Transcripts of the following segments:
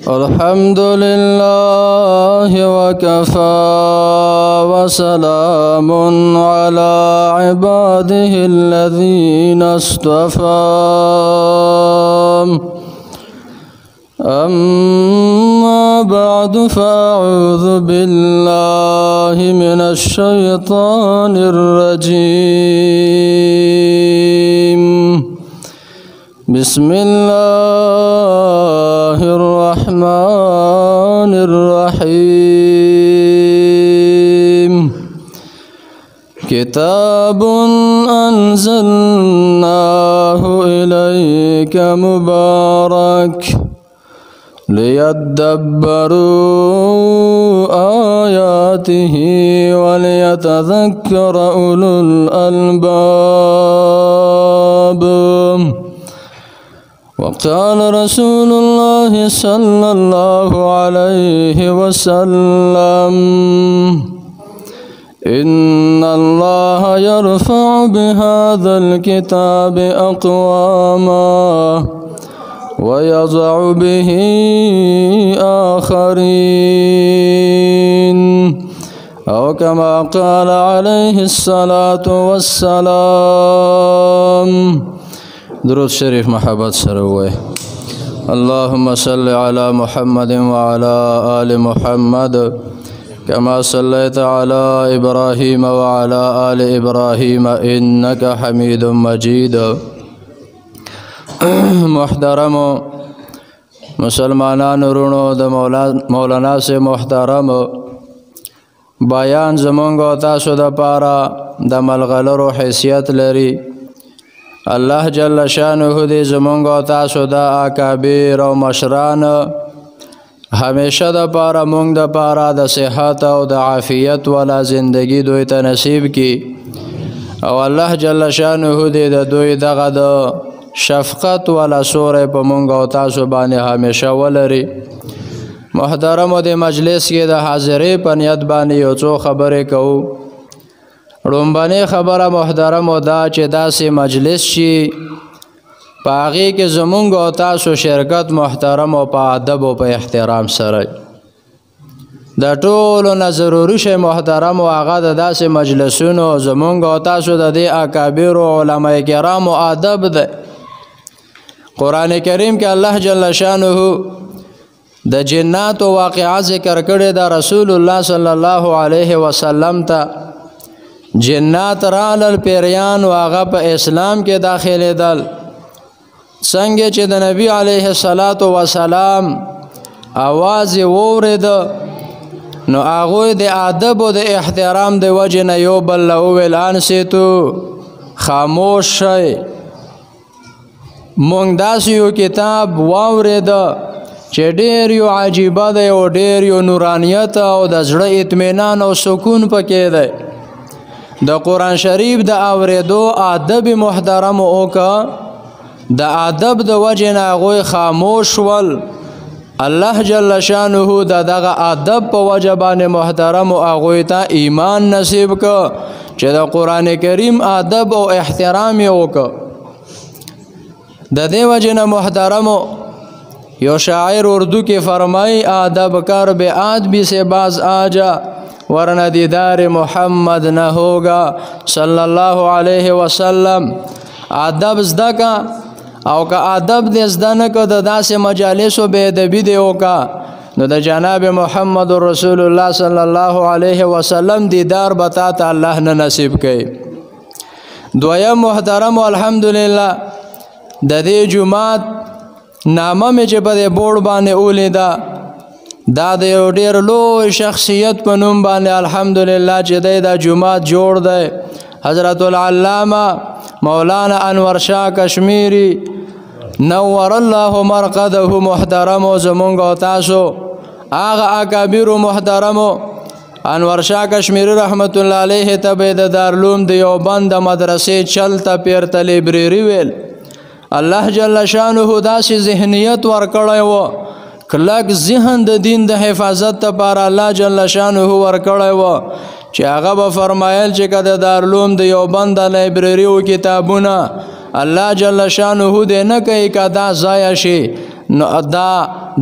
الحمد لله وكفى وسلام على عباده الذين اصطفى أما بعد فأعوذ بالله من الشيطان الرجيم بسم الله الرحمن الرحيم كتاب أنزلناه إليك مبارك ليدبروا آياته وليتذكر أولو الألباب وقال رسول الله صلى الله عليه وسلم إن الله يرفع بهذا الكتاب أقواما ويضع به آخرين أو كما قال عليه الصلاة والسلام درود شريف محبت سروي اللهم صل على محمد وعلى آل محمد كما صليت على إبراهيم وعلى آل إبراهيم إنك حميد مجيد محترم مسلمانان رونو د مولانا سے محترم بیان زمونږ تاسو د پاره د ملغلرو حیثیت لري الله جل شانه دې زمونږ تاسو د اکابر او مشران همیشه د پاره مونږ د پاره د صحت او د عافیت ولا زندگی دوی ته نصیب کی او الله جل شانه دې د دوی دغه د شفقت ولا سوره په مونږ او تاسو باندې همیشه ولري محترم د مجلس کې د حاضرې په نیت باندې یو څو خبرې کوو رومبانه خبره محترم او دا چې داسې مجلس شي په هغې کې زمونږ او تاسو شرکت محترم او په ادب او په احترام سره د ټولو نه ضروري شی محترم او هغه د داسې مجلسونو زمونږ او تاسو د دې اکابر او علما کرام او ادب ده قرآن کریم کې الله جل شانه د جنات او واقعا ذکر کړی دا رسول الله صلی الله علیه وسلم ته جنات رالل پیریان واغه په اسلام کې داخله دل څنګه چې د نبی علیه الصلاۃ والسلام आवाज وورید نو هغه د ادب او د احترام د وجه نه یو بل اعلان سیتو خاموش شئ مونږ داسې یو کتاب واورید چې ډېر یو عجیبه دی او ډېر یو نورانیت او د زړه اطمینان او سکون پکې دی د قرآن شریف د اوریدو ادب محترم اوکا د ادب د وجه نه هغوی خاموش ول الله جل شانه د دغه ادب په وجه باندې محترم هغوی ته ایمان نصیب که چې د قرآن کریم ادب او احترام یې وکړه د دې وجه نه محترم یو شاعر اردو کې فرمائی ادب کر بے ادبی سے باز آجا ورنہ دیدار محمد نہ ہوگا صلی اللہ علیہ وسلم ادب زده کا او که ادب دې زده نه که د داسې مجالسو بې ادبي دې وکړه نو د جناب محمد رسول الله صلی الله علیه وسلم دیدار به تا ته الله نه نصیب کوي دویم محترم الحمدلله د دې جماعت نامه مې چې په دې بورډ باندې ولیده دا د یو ډېر لوی شخصیت په نوم باندې الحمدلله چې دی دا جماعت جوړ دی حضرت العلامه مولانا انور شاه کشمیری نور الله مرقده محترم زمونږ او تاسو هغه اکابر محترم انور شاه کشمیری رحمت الله علیه ته به د دارالعلوم د یو بند مدرسې چلته پیرته لیبرری ویل الله جل شانه داسې ذهنیت ورکړی و کلک ذهن د دین د حفاظت لپاره الله جل شانه ورکړی و چې هغه به فرمایل چې که د دارالعلوم د یو بند لایبرري و کتابونه الله جل شانه دې نه کوي که دا ضایع شي نو دا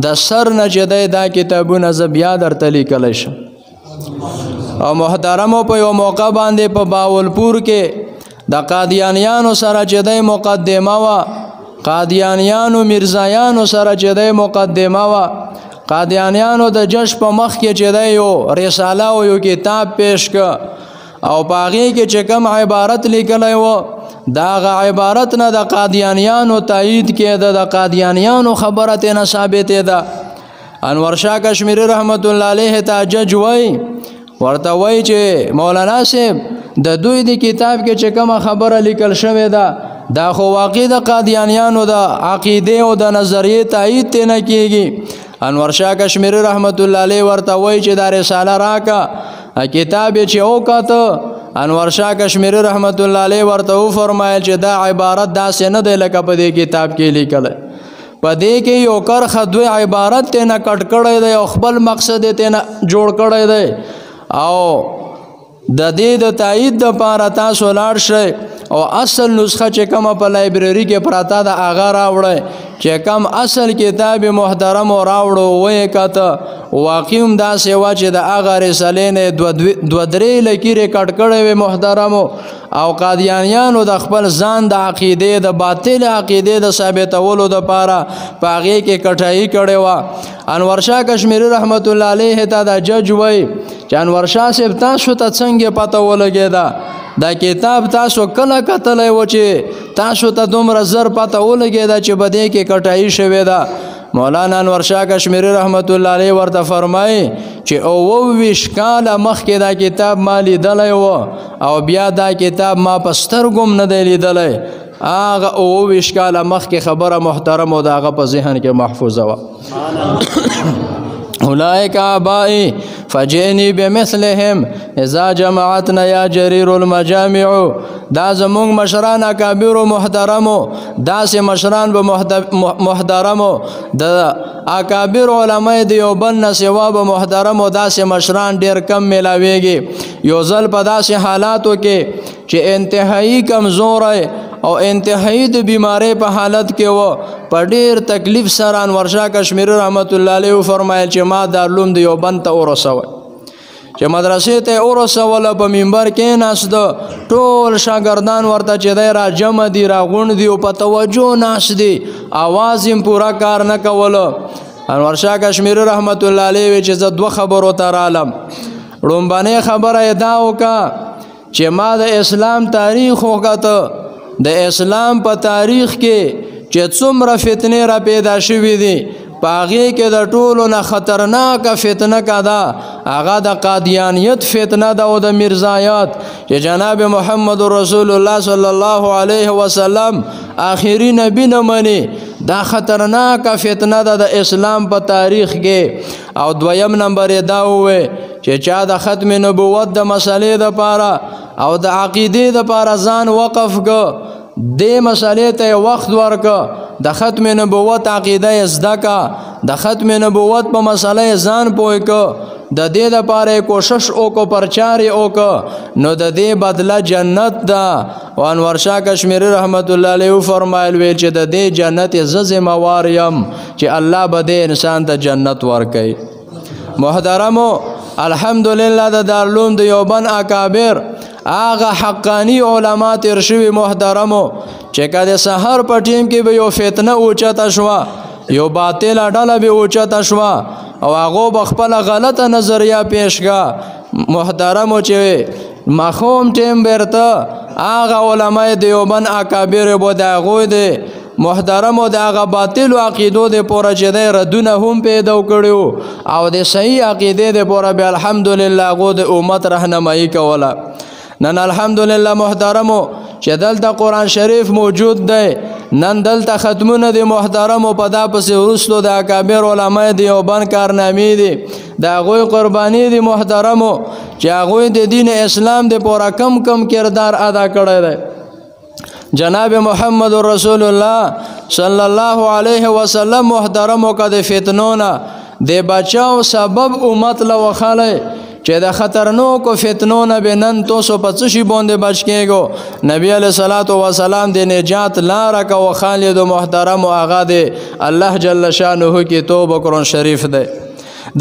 د سر نه چې دی دا کتابونه زه بیا درته لیکلی شم. او محترمو په یو موقع باندې په باولپور کې د قادیانیانو سره چې دی مقدمه وه، قادیانیانو میرزایانو سره چې دی مقدمه وه. قادیانیانو د جشن په مخ کې چې دی یو رساله او یو کتاب پیش که او په هغې کې چې کوم عبارت لیکلی و د هغه عبارت نه د قادیانیانو تایید کېده، د قادیانیانو خبره ترېنه ثابتېده. انور شاه کشمیری رحمت الله علیه ته جج وایي، ورته وایي چې مولانا صاحب د دوی د کتاب کې چې کومه خبره لیکل شوې ده دا خو واقع د قادیانیانو د عقیدې او د نظریې تایید ته نه کېږي. انور شاه کشمیری رحمت الله علیه ورته وایي چې دا رساله راکه. کتاب یې چې وکاته انور شاه کشمیری رحمت الله علیه ورته وفرمایل چې دا عبارت داسې نه دی لکه په دې کتاب کې لیکلی، په دې کې یو کرښه دوی عبارت ته نه کټ کړی دی او خپل مقصد یې ته نه جوړ کړی دی. او د دې د تایید دپاره تاسو لاړ شئ او اصل نسخه چې کومه په لایبرري کې پراته ده هغه راوړئ، چې کم اصل کتاب محترم راوړو ویې کته واقع هم داسې وه چې د هغه رسالې نه دوه درې لکیرې کټ کړی وې محترمو، او قادیانیانو د خپل ځان د عقیدې د باطل عقیدې د ثابتولو دپاره په هغې کې کټایي کړې وه. انور شاه کشمیری رحمت الله علیه ته د جج وایي چې انور شاه صاحب تاسو ته څنګه پته ولګېده دا کتاب تاسو کله کتلی و چې تاسو ته دومره زر پته ولګېده چې په دې کې کټایي شوې ده؟ مولانا انور شاه کشمیری رحمت الله علیه ورته فرمایي چې 29 کاله مخکې دا کتاب ما لیدلی و او بیا دا کتاب ما په سترګو هم نه دی لیدلی. هغه 29 کاله مخکې خبره محترمو د هغه په ذهن کې محفوظه وه. اولئک آبائی فجئنی بمثلهم اذا جماعتنا یا جریر المجامع. دا زمونږ مشران اکابرو محترمو، داسې مشران به محترمو د اکابر علماء دیوبند نه سوا به محترمو داسې مشران ډیر کم میلاویږي. یو ځل په داسې حالاتو کې چې انتهایی کمزوری او انتهایی د بیماری په حالت کې و، په ډیر تکلیف سره انور شاه کشمیری رحمت الله علیه فرمایل چې ما دارالعلوم دیوبند ته ورسوئ. چې مدرسې ته ورسوله په منبر کې ناست ټول شاګردان ورته چې دی را جمع دي را غونډ دي او په توجه ناست دي، اواز یې پوره کار نه کوله. انور شاه کشمیری رحمت الله علیه وی چې زه دوه خبرو ته رالم. لومبنۍ خبره یې دا وکړه چې ما د اسلام تاریخ وکته، د اسلام په تاریخ کې چې څومره فتنې را پیدا شوې دي په هغې کې د ټولو نه خطرناکه فتنه که ده هغه د قادیانیت فتنه ده او د میرزایت چې جناب محمد رسول الله صلی الله علیه وسلم آخري نبی نه مني. دا خطرناکه فتنه ده د اسلام په تاریخ کې. او دویم نمبر یې دا ووی چې چا د ختم نبوت د مسئلې دپاره او د عقیدې دپاره ځان وقف که، دې مسئلې ته وخت ورکه، د ختم نبوت عقیده یې زده که، د ختم نبوت په مسئله ځان پوه که، د دې دپاره کوشش وکړو، پرچار یې وکړه، نو د دې بدله جنت ده. او انور شاه کشمیری رحمت الله علیه فرمایل ویل چې د دې جنت زه ذمہوار یم چې الله به دې انسان ته جنت ورکوي. محترمو الحمدلله د دارالعلوم دیوبند اکابر هغه حقانی علما تیر شوي محترمو چې که د سحر په ټیم کې به یو فتنه اوچته شوه، یو باطله ډله به اوچته شوه او هغو به خپله غلطه نظریه پیش که محترمو چې مخوم ټیم بیرته هغه علماء دیوبند اکابر به د هغوی د محترمو د هغه باطلو عقیدو د پوره چې دی ردونه هم پیدا کړي او د صحیح عقیدې د پوره بیا الحمدلله هغو د امت رهنمایي کوله. نن الحمدلله محترمو چې دلته قرآن شریف موجود دی، نن دلته ختمونه د محترمو په دا پسې وروستو د اکابر علماء دیوبند کارنامې دي، د هغوی قرباني دي محترمو چې هغوی د دین اسلام د پوره کم کم کردار ادا کړی دی. جناب محمد رسول الله صلی الله علیه وسلم محترمو که د فتنو نه د بچاو سبب امت له وخلی چې د خطرناکو فتنو نه به نن تاسو په څه شي باندې بچ کېږو. نبی علیه الصلاۃ والسلام د نجات لاره کو خالد محترم او هغه د الله جل شانه کتاب قرآن شریف دی.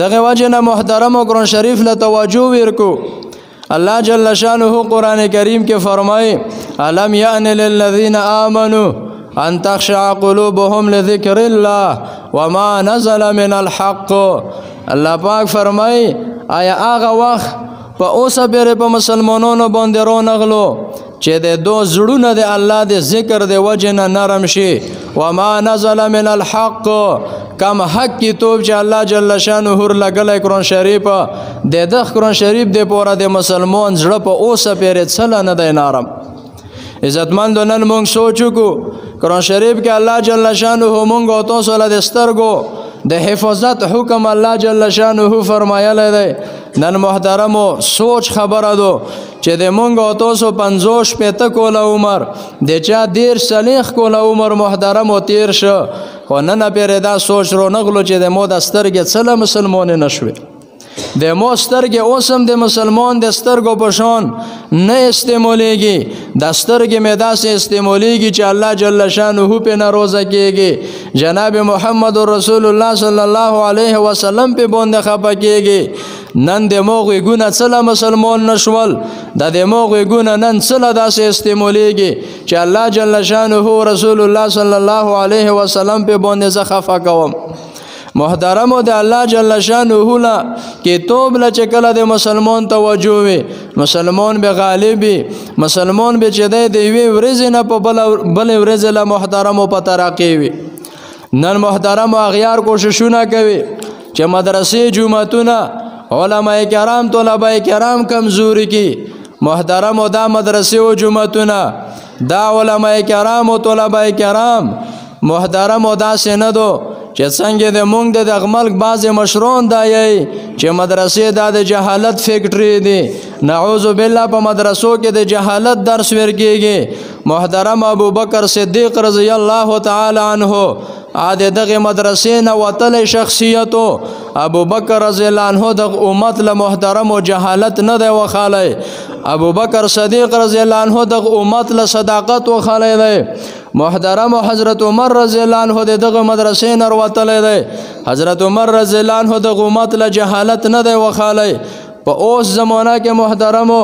دغه وجه نه محترم قرآن شریف له توجه ورکو. الله جل شانه قرآن کریم کې فرمایي الم یأن للذین آمنوا ان تخشع قلوبهم لذکر الله وما نزل من الحق. الله پاک فرمایي آیا هغه وخت په اوسه بیره په مسلمانانو باندې رونغلو چې د دو زړونه د الله د ذکر د وجه نه نرم شي. وما نزل من الحق کم حق کتاب چې الله جل شانه لګلی قرآن شریف د دغه قرآن شریف د پوره د مسلمان زړه په اوسه بیره څله نه دی نرم. عزتمندو نن مونږ سوچ وکړو قرآن شریف کې الله جل شانه مونږ او تاسو له د سترګو د حفاظت حکم الله جل شانه فرمایلی دی. نن محترمو سوچ خبره دو چې د مونږ او تاسو 50 کوله عمر د چا 30 کوله عمر محترمو تیر شو خو نن پرې دا سوچ رو نغلو چې د مو د سترګې څله مسلمان نشوي. د مو سترګې اوسم د مسلمان د سترګو په شان نه استعمالیږي. د سترګې مې داسې استعمالیږي چې الله جل شانه په ناروزه کېږي. جناب محمد رسول الله صلی الله علیه وسلم په باندې خپه کېږي. نن د مو غوږونه څله مسلمان نشول د مو غوږونه نن څله داسې استعمالیږي چې الله جل شانه رسول الله صلی الله علیه وسلم په باندې زه خفه کوم. محترمو د الله جل شانه له کتاب له چې کله د مسلمان توجه وي مسلمان به غالب وي. مسلمان به چې د یوې ورځې نه په بلې ورځې له محترمو په ترقي وي. نن محترمو اغیار کوششونه کوي چې مدرسې جوماتونه علماء کرام طلباء کرام کمزوري کی. محترمو دا مدرسې او جوماتونه دا علماء کرام او طلباء کرام محترمو دا سندو چې څنګه د مونږ د ملک بعضې مشران دا یی چې مدرسې دا د جهالت فیکټري دي. نعوذ بالله په مدرسو کې د جهالت درس ورکېږي. محترم ابو بکر صدیق رضی الله تعالی عنه دغه مدرسې نه وتلی شخصیتو. ابو بکر رضی الله عنه د امت له محترم و جهالت نه دی وخالی. ابو بکر صدیق رضی الله عنه د امت له صداقت وخالی دی. محترم حضرت عمر رضی الله عنه دغه مدرسې نه وتلی دی. حضرت عمر رضی الله عنه د امت له جهالت نه دی وخالی. په اوس زمانه کې محترمو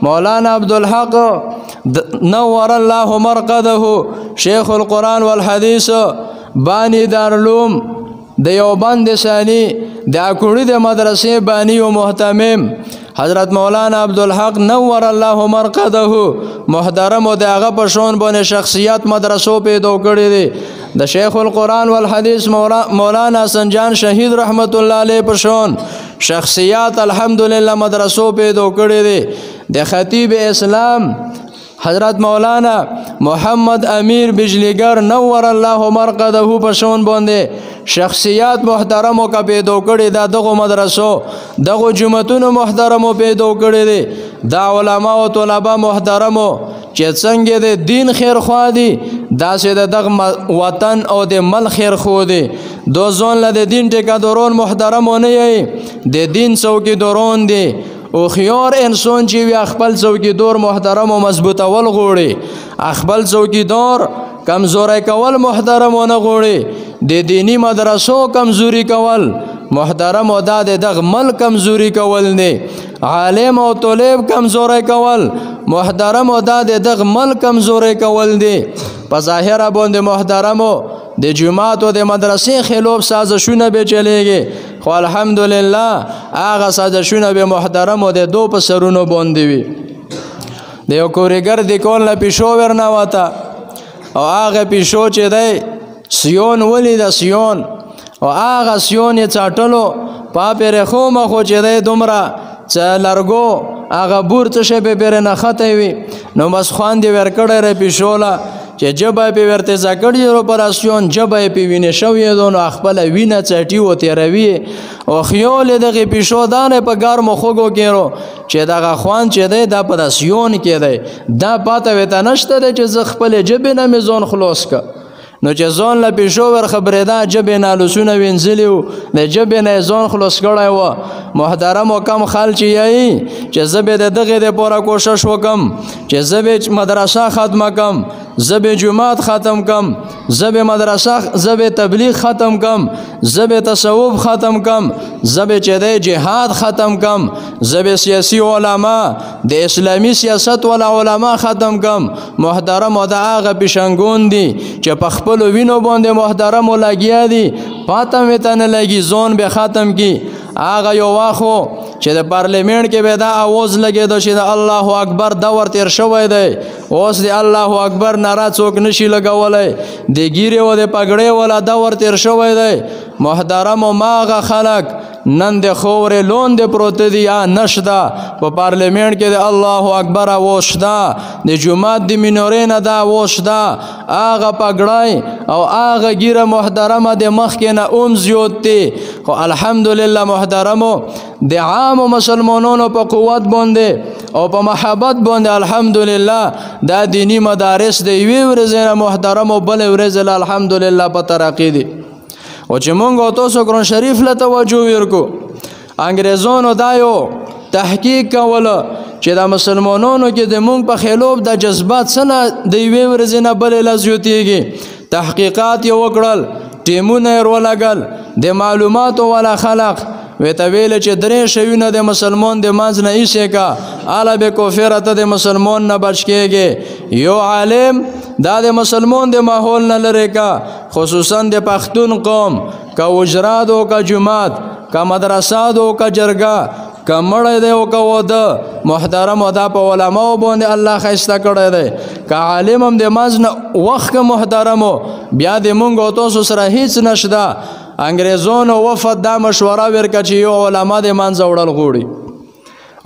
مولانا عبدالحق نور الله مرقده شیخ القرآن والحدیث بانی دارالعلوم دیوبند ثانی د اکوړي د مدرسې بانی او محتمم حضرت مولانا عبدالحق نور الله مرقده محترم او دغه په شون باندې شخصیت مدرسو پیدا کړی دي. د شیخ القرآن والحدیث مولانا سنجان شهید رحمت الله علیه په شون شخصیات الحمدلله مدرسو پیدا کړی دي. د خطیب اسلام حضرت مولانا محمد امیر بجلیگر نور الله مرقده په شون باندې شخصیات محترمو کا پیدا کړی دا دغه مدرسو دغه جمعتونو محترمو پیدا کړی دي. دا علما او طلبه محترمو چې څنګه د دین خیر خوا دي داسې د دغه وطن او د مل خیر خو دي. دو ځون له د دین ټیکادارون محترمو نه یي د دین څوکیدارون دي. او خيار انسان چې وي خپل څوکیدار محترم او مضبوطول غوړي خپل څوکیدار کمزوري کول محترم نه غوړي. د دینی مدرسو کمزوري کول محترم او د دغه مل کمزوري کول نه. عالم او طالب کمزوري کول محترم او د دغه مل کمزوري کول دي. په ظاهر باندې محترمو د جماعت او د مدرسې خلاف سازشونه به چلیږي خو الحمدلله هغه سازشونه به محترمو د دو په سرونو باندې وي. د یو کوریګر د کول نه پیشو ورنه وته او هغه پیشو چې دی سیون ولید سیون او هغه سیون یې چاټلو پاپره خو مخو چې دی دومره چې لرګو هغه بور څه شی به بیر نه خطه وي نو بس خوان دی ورکړی ر پیشوله چې جبه په ورته ځکړی اپراسیون جبه په وینې شوې دونو خپل وینه چټي و تیروي او خیال دغه پیشو دانه په ګرمو خوګو کېرو چې دغه خوان چې دی دا اپراسیون کې دی دا پاته وته نشته چې ز خپل جبه نه میزون خلاص کا نو چې ځان له پیشو ور خبرېده جبې نه لوسونه وینځلي وو د جبې نه یې ځان خلاص کړی و. محترمو کم خل چې یایي چې زه به د دغې دپاره کوشش وکم چې زه به مدرسه ختمه کم، زه به جومات ختم کم، زه به مدرسه، زه به تبلیغ ختم کم، زه به تصوف ختم کم، زه به چې دی جهاد ختم کم، زه به سیاسي علما د اسلامي سیاست والا علما ختم کم. محترمو د هغه پیشنګون دي چې په خپلو وینو باندې محترمو لګیا دي، پاته مې ته نه لګي ځان به ختم کی. هغه یو واخو چې د پارلیمنت کې به دا اواز لګېده چې د الله اکبر دور تیر شوی دی، اوس د الله اکبر ناره څوک نشي لګولی، د ګیرې و د پګړې والا دور تیر شوی دی. محترمو ماغه خلک نن د خورې لوند پروت دي یا نشته په پارلیمنت کې د الله اکبر اواز شته، د جومات د مینورې نه دا اواز شته، هغه پګړی او هغه ګیره محترمه د مخکې نه زیات دی. خو الحمدلله محترمو د عامو مسلمانانو په قوت باندې او په محبت باندې الحمدلله دا دینی مدارس د یوې ورځې نه محترمو بلې ورځې له الحمدلله په ترقي دي. او چې مونږ او تاسو قرآن شریف له توجه ورکو، انګریزانو دا یو تحقیق کوله چې د مسلمانانو کې د مونږ په خلاف د جذبات څنګه د یوې ورځې نه بلې له زیاتېږي. تحقیقات یې وکړل، ټیمونه یې ولګل، د معلوماتو والا خلق ویته ویل چې درې شیونه د مسلمان د منځ نه ایسې کا اله به کوفر ته د مسلمان نه بچ کېږي. یو عالم دا د مسلمان د ماحول نه لري کا، خصوصا د پښتون قوم کا وجراد او کا جماعت کا مدرسات او کا جرګه کا مړی دی او کا واده. محترم دا په علماو باندې الله ښایسته کړی دی. که عالم هم د منځ نه وخت که محترمو بیا د مونږ او تاسو سره هیڅ نشته. انګریزانو وفد دا مشوره ورکړه چې یو علما د منځه وړل غواړي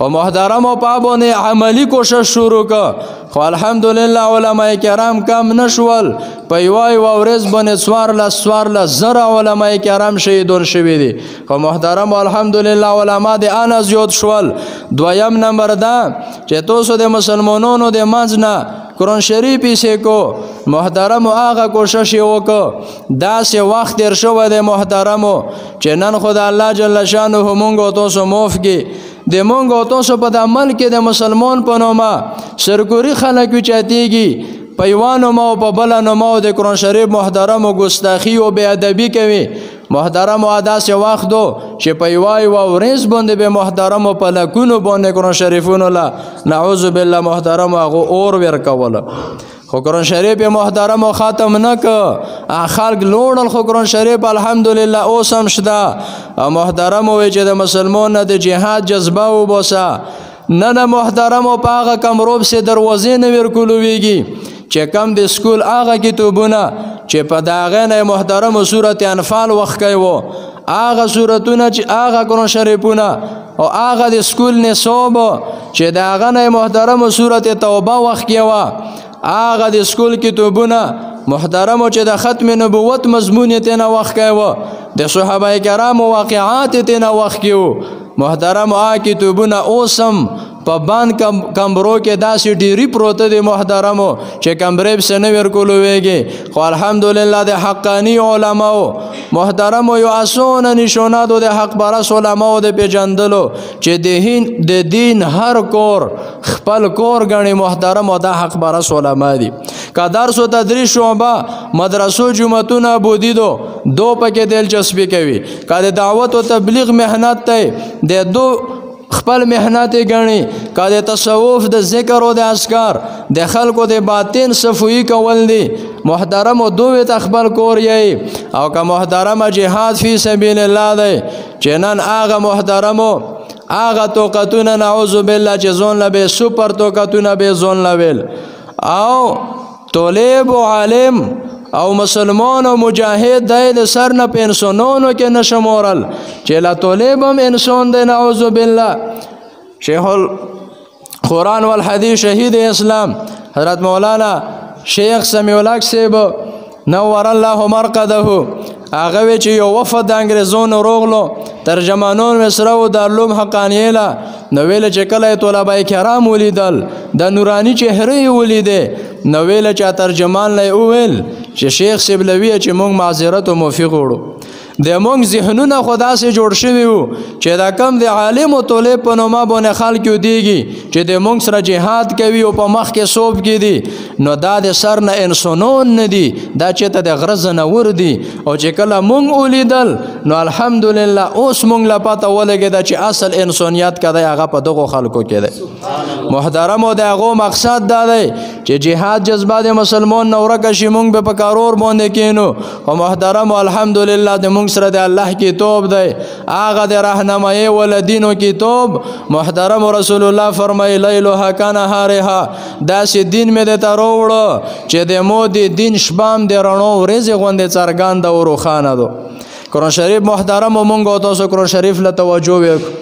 او محترمو په باندې عملی کوشش شروع کړه. خو الحمدلله علما کرام کم نشول، په یوه ورځ باندې څوارلس زره علما کرام شهیدون شوي دي. خو محترمو الحمدلله علما د آنه زیات شول. دویم نمبر دا چې تاسو د مسلمانانو د منځ نه قرآن شریف پیسې کو. محترمو هغه کوشش یې وکړه، داسې وخت تیر شوی دی محترمو چې نن خو د الله جل شانه مونږ او تاسو معاف کړي. د مونږ او تاسو په د عمل کې د مسلمان په نومه سرکوري خلک وچاتېږي، په یوه نومه او په بله نومه د قرآن شریف محترمو ګستاخي او بې ادبي کوي. محترمو داسې وخت دو چې په یوه ورځ باندې به محترمو په لکونو باندې قرآن شریفونو له نعوذ بالله محترمو هغه اور ورکوله. خو قرآن شریف محترمو ختم نه که، خلق لوړل خو قرآن شریف الحمدلله اوس هم شته. محترمو وی چې د مسلمان نه د جهاد جذبه وباسه. نه محترمو په هغه کمروب سي دروازې نه ورکولویږي چې کم د سکول هغه کتابونه چې په داغه نه محترمو سورت انفال وخت کوي وو، هغه سورتونه چې هغه قرآن شریفونه او هغه د سکول نصاب چې داغه نه محترمو سورت توبه وخت کوي وو، هغه د سکول کتابونه محترمو چې د ختم نبوت مضمون ته نه وخت کوي وو، د صحابه کرامو واقعات ته نه وخت کوي. محترم هغه کتابونه اوسم په باندې کمبرو کې داسې ډیری پروت دي محترمو چې کمبرې به نه ورکولويږي. خو الحمدلله د حقانی علماو محترمو یو اسونه نشوناتو د حق پرست علماو د پیژندلو چې د دین هر کور خپل کور غني محترمو د حق پرست علما دي. که درس او تدریس شعبه مدرسو جمعتون بودی دو پکې دلچسپي کوي. که د دعوت او تبلیغ مهنت ته د دو خپل مهنت غني، که د تصوف د ذکر او د اذکار د خلکو د باطن صفوي کول دي محترم دوی ته خپل کور یې. او که محترم جهاد فی سبیل الله دی چې نن هغه محترمو هغه توقتونه نعوذ بالله چې ځون لبه سپر توقتونه به ځون لویل او طالب و عالم او مسلمان او مجاهد د سر نه پنسونونو کې نشمورل چې لا طالب هم انسان دی نعوذ بالله. شیخ القرآن والحدیث شهید اسلام حضرت مولانا شیخ سمیع الحق صاحب نور الله مرقده هغه وی چې یو وفد د انګریزانو روغلو ترجمانون مصر او دارالعلوم حقانیه نو ویل چې کله طلبه کرام ولیدل د نورانی چهره ولیدې نو ویله چا ترجمان لی وویل چې شیخ صاحب لویه چې موږ معذرت و موفق وړو د موږ ذهنونه خو داسې جوړ شوي وو چې دا کم د عالم و طالب په نومه باندې خلک یودېږي چې د موږ سره جهاد کوي او په مخ کې صوب کې دي نو دا د سر نه انسانون نه دي دا چېرته د غره ځناور دي او چې کله موږ ولیدل نو الحمدلله اوس موږ له پته ولګېده چې اصل انسانیت که دی هغه په دغو خلکو کې دی محترمو د هغو مقصد دا دی چې جهاد جذبه د مسلمان نه ورکه شي موږ به په کارور باندې کینو او محترمو الحمدلله د موږ سره د الله کتاب دی هغه د رهنمایي ول دینو کتاب محترم رسول الله فرمایي لیلها کنهارها داسې دین مې درته راوړه چې د مو د دین شپه هم د رڼو ورځې غوندې څرګنده او روښانه ده قرآن شریف محترمو موږ او تاسو قرآن شریف له توجه وکړو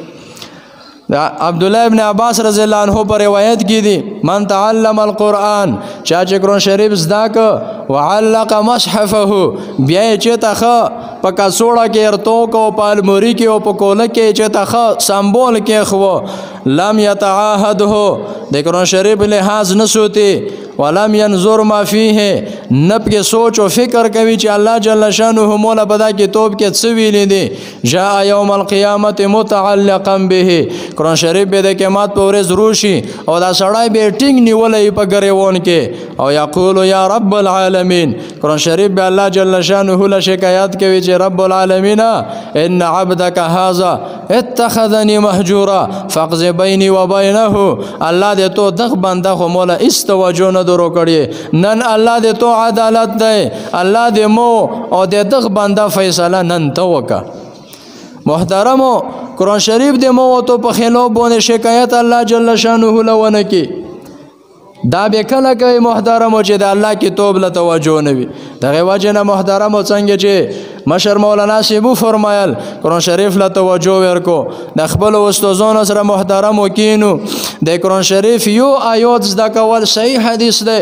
عبدالله ابن عباس رضی الله عنه پر روایت کی دی من تعلم القرآن چا چې قرآن شریف زده که وعلق مصحفه بیا یې چېرته ښه په کڅوړه کې ارتوک او په الموري کې او په کوله کې یې چېرته ښه سمبول کېښوه لم یتعاهده د قرآن شریف لحاظ نه سوتی ولم ينظر ما فيه نب کې سوچ او فکر کوي چې الله جل شانه مولا په دا کتاب کې څه ویلي دي جاء يوم القيامه متعلقا به قرآن شریف به د قیامت په ورځ روشي او دا سړی به ټینګ نیولې په ګریوان کې او یقول یا رب العالمین قرآن شریف به الله جل شانه له شکایت کوي چې رب العالمین ان عبدك هذا اتخذني مهجورا فاقض بيني وبينه الله دې تو دغ بنده خو مولا استوجو نه درو کړي نن الله دې تو عدالت دی الله دې مو او دې دغ بنده فیصله نن تو وکا محترمو قرآن شریف دې مو تو په خلاف باندې شکایت الله جل شانه لونه کی دا به کله کوي محترمو چې د الله کتاب له توجه نه وي دغه وجه نه محترمو څنګه چې مشر مولانا صاحب فرمایل قرآن شریف له توجه ورکو د خپل استادانو سره محترمو کینو د قرآن شریف یو آیات زده کول صحیح حدیث دی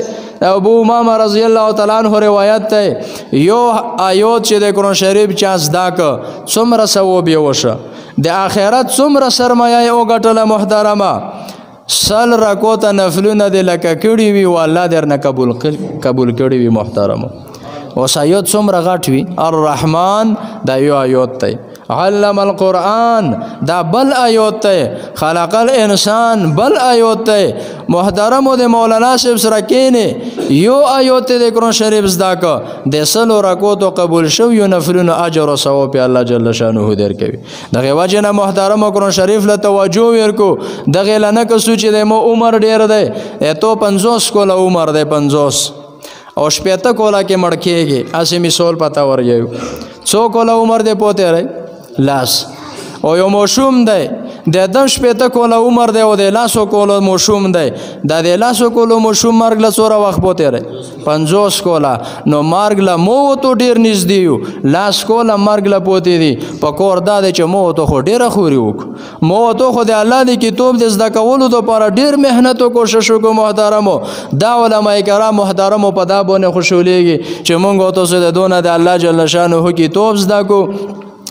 ابو امامه رضی الله تعالی عنہ روایت دی یو آیات چې د قرآن شریف چا زده ک څومره ثواب یې وشه د آخرت څومره سرمایه یې وګټله محترمه سل رکوته نفلونه د لکه کړي وي والله درنه قبول کړي وي محترمو اوس آیات څومره غټ وي الرحمن دا یو آیات دی علم القرآن دا بل آیات دی خلق الانسان بل آیات دی محترمو د مولانا صاحب سره کینې یو آیات د قرآن شریف زده که د سلو رکوتو قبول شو یو نفلونو اجر او ثواب الله جل شانه درکوي دغه وجه نه محترمو قرآن شریف له توجه ورکو دغه لنه کسو چې د مو عمر ډیر دی تو 50 کوله عمر دی 50 او شپېته کوله کې مړ کېږي اسې مثال پته ورګیو څو کوله عمر دی پوته رہی لاس او یو موشوم دی د دم شپېته کوله عمر دی او د لاسو کوله موشوم دی دا د لاسو کوله موشوم مرګ له څوره وخت پوته رہی 50 کوله نو مرګ له مو تو ډیر نږدې یو لاس کوله مرګ له پوته دی په کور دا دی چې مو تو خو ډیره خوري وک مو تو خو د الله دی کتاب د زده کولو لپاره ډیر مهنت او کوشش وکړو محترمو دا علماء کرام محترمو په دا باندې خوشولېږي چې مونږ تاسو د دونه د الله جل شانه کتاب زده کو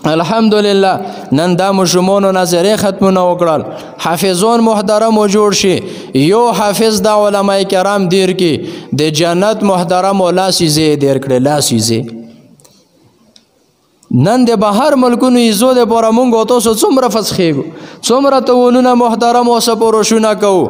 الحمدلله نن دا مشمونو نظری ختمونه وکړل حافظون محترم جوړ شي یو حافظ دا علماء کرام دیر کې د جنت محترم ولا سیزه دیر کړل لا سیزه نن د بهر ملکونو ایزو د پوره مونږ تاسو څومره فسخېږو څومره تونونه محترم او سپورشونه کوو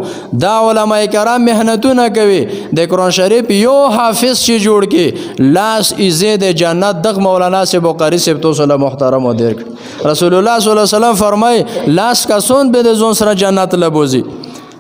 دا علماء کرام مهنتونه کوي د قرآن شریف یو حافظ چې جوړ کې لاس ایزه د جنت دغ مولانا سے بخاری سے تو صلی محترم او درک رسول الله صلی الله علیه وسلم فرمای لاس کسون به د زون سره جنت لبوزي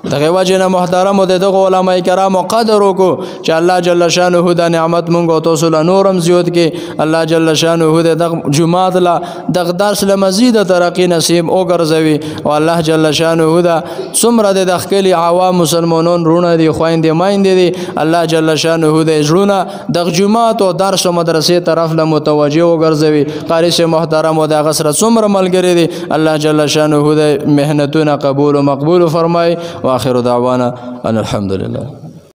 دغه وجه نه محترم د دغه علماء کرام قدر وکړو چې الله جل شانه د نعمت مونږ او تاسو له نورم زیات کې الله جل شانه د جمعات لا د درس له مزید ترقی نصیب او ګرځوي او الله جل شانه د څومره د داخلي عوام مسلمانون رونه دي خويندې مایندې دي الله جل شانه د ژوند د جمعات او درس او مدرسې طرف له متوجه او ګرځوي قاری سے محترم او د غسر څومره ملګری دي الله جل شانه د مهنتونه قبول او مقبول فرمای واخر دعوانا ان الحمد لله.